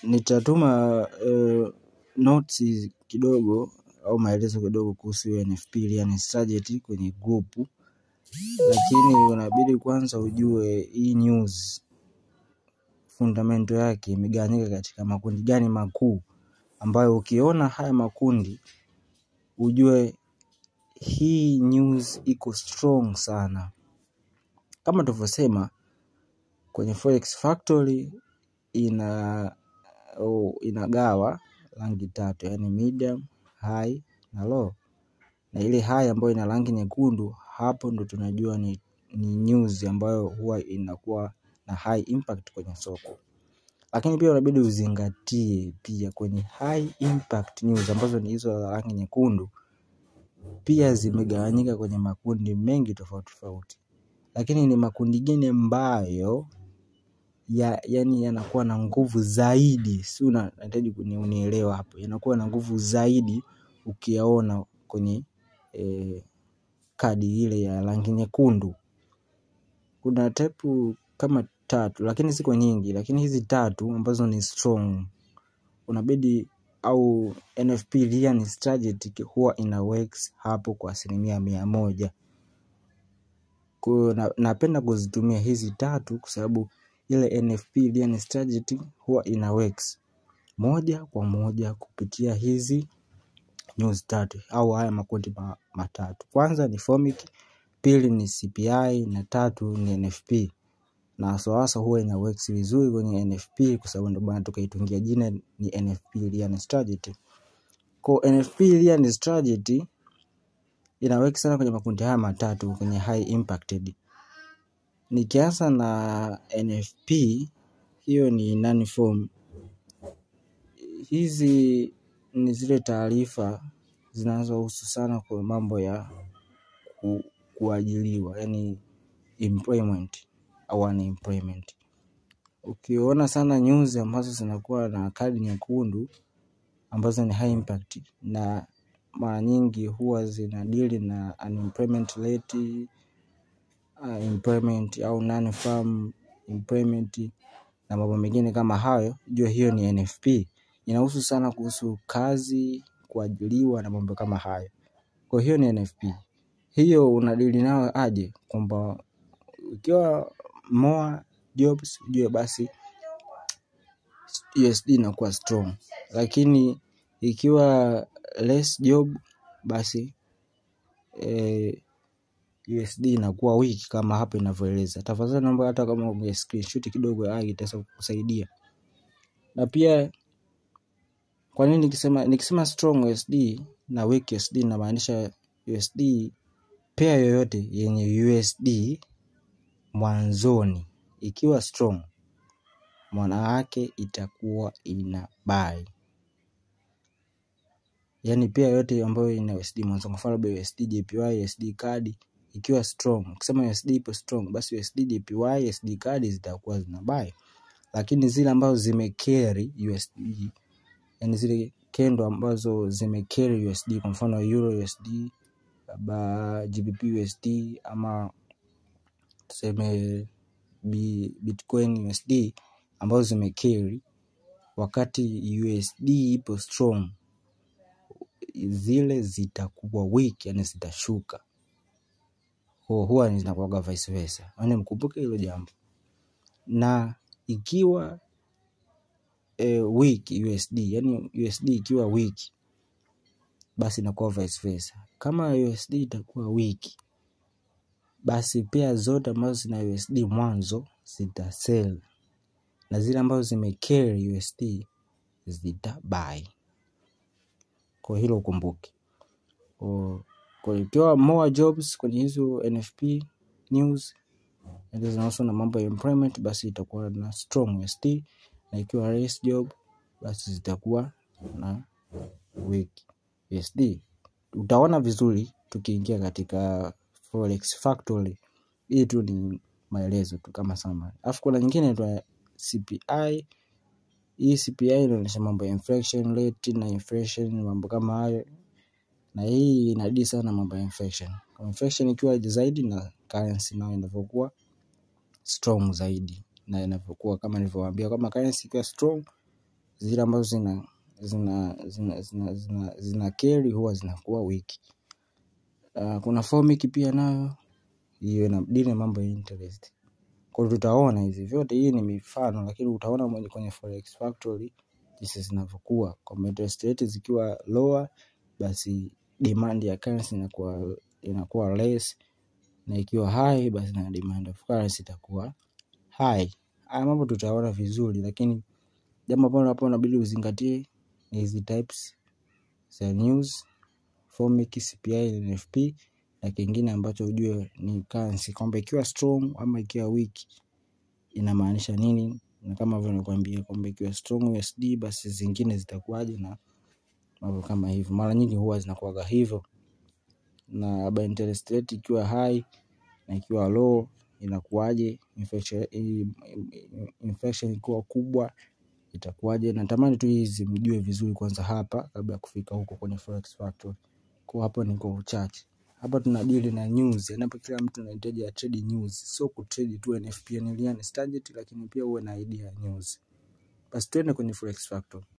Nitatuma notes kidogo au maelezo kidogo kuhusu NFP yani strategy kwenye group, lakini unabidi kwanza ujue hii news fundamento yake imegawanyika katika makundi gani makuu, ambayo ukiona haya makundi ujue hii news iko strong sana. Kama tulivyosema kwenye Forex Factory inagawa rangi tatu, yani medium, high na low. Na ile high ambayo ina rangi nyekundu, hapo ndo tunajua ni news ambayo huwa inakuwa na high impact kwenye soko. Lakini pia unabidi uzingatie pia kwenye high impact news ambazo ni hizo rangi nyekundu, pia zimegawanyika kwenye makundi mengi tofauti tofauti. Lakini ni makundi gani ambayo yani yanakuwa na nguvu zaidi? Si unahitaji unielewa hapo. Yanakuwa na nguvu zaidi ukiyaona kwenye kadi ile ya rangi nyekundu. Kuna type kama 3, lakini siko nyingi, lakini hizi 3 ambazo ni strong unabidi, au NFP yani strategy huwa ina works hapo kwa 100%. Kwa napenda kuzitumia hizi 3 kwa sababu ile NFP yani strategy huwa ina works moja kwa moja kupitia hizi news 3 au haya makundi matatu. Kwanza ni FOMIC, pili ni CPI na 3 ni NFP. Na hasa huwa ina works vizuri kwenye NFP kwa sababu ndio bwana tukaitungia jina ni NFP yani strategy. Kwa NFP yani strategy ina works sana kwenye makundi haya matatu kwenye high impacted. Nikianza na NFP, hiyo ni non-form. Hizi ni zile taarifa zinazohusu sana kwa mambo ya kuajiriwa, yani employment au unemployment. Ukiona sana news ambazo zinakuwa na kadi nyekundu ambazo ni high impact, na mara nyingi huwa zinadili na unemployment rate, employment au non-farm employment na mambo mengine kama hayo, jua hiyo ni NFP. Inahusu sana kuhusu kazi, kuajiriwa na mambo kama hayo. Kwa hiyo ni NFP. Hiyo unadili nayo aje? Kwamba ukiwa more jobs jua basi USD inakuwa strong, lakini ikiwa less job basi USD inakuwa weak kama hapa inavyoeleza. Tafadhali naomba hata kama ume screenshot kidogo itaweza kukusaidia. Na pia kwa nini nikisema strong USD na weak USD inamaanisha USD pair yoyote yenye USD mwanzoni ikiwa strong, maana yake itakuwa ina buy. Yani pair yote ambayo ina USD mwanzo, kwa mfano USD JPY, USD CAD ikiwa strong, ukisema USD ipo strong basi USD JPY, USD CAD zitakuwa zina buy. Lakini zile ambazo zimecarry USD, yani zile kendo ambazo zimecarry USD, kwa mfano Euro USD, GBP USD ama tuseme Bitcoin USD ambazo zimecarry wakati USD ipo strong, zile zitakuwa weak, yani zitashuka. Huwa zinakuwa vice versa. Yani mkumbuke hilo jambo. Na ikiwa weak USD, yani USD ikiwa weak basi inakuwa vice versa. Kama USD itakuwa weak basi pia zote ambazo zina USD mwanzo zita sell, na zile ambazo zimecarry USD zita buy. Kwa hilo ukumbuke. Kwa hiyo more jobs kwenye hizo NFP news ndio zinahusu na mambo ya employment, basi itakuwa na strong USD, na ikiwa less job basi zitakuwa na weak USD. Utaona vizuri tukiingia katika Forex Factory. Hii tu ni maelezo tu kama summary. Alafu kuna nyingine inaitwa CPI. Hii CPI inaonyesha mambo ya inflation rate na inflation, mambo kama hayo. Na hii inadili sana mambo ya inflation. Kwa inflation ikiwa zaidi na currency nayo inapokuwa strong zaidi, na inapokuwa kama nilivyowaambia, kama currency ikiwa strong zile ambazo zina carry huwa zinakuwa weak. Kuna Fomic pia nayo hiyo inadili mambo ya interest. Kwa hiyo tutaona hizi vyote, hii ni mifano, lakini utaona mwenye kwenye Forex Factory jinsi zinavyokuwa. Kwa interest rate zikiwa lower, basi demand ya currency inakuwa less, na ikiwa high basi na demand of currency itakuwa high. Haya mambo tutaona vizuri, lakini jambo ambalo hapo inabidi uzingatie ni hizi types za news, Fomic, CPI, NFP, na kingine ambacho ujue ni currency kwamba ikiwa strong ama ikiwa weak inamaanisha nini. Na kama vile nakwambia kwamba ikiwa strong USD basi zingine zitakuwaje na mambo kama hivyo. Mara nyingi huwa zinakuwa hivyo. Na by interest rate ikiwa high na ikiwa low inakuwaje, inflation ikiwa kubwa itakuwaje. Natamani tu hizi mjue vizuri kwanza hapa kabla ya kufika huko kwenye Forex Factory. Kwa hapo ni kwa uchache. Hapa tunadili na news, yaani kila mtu anahitaji trade news, sio kutrade tu NFP ni standard, lakini pia uwe na idea ya news. Basi twende kwenye Forex Factory.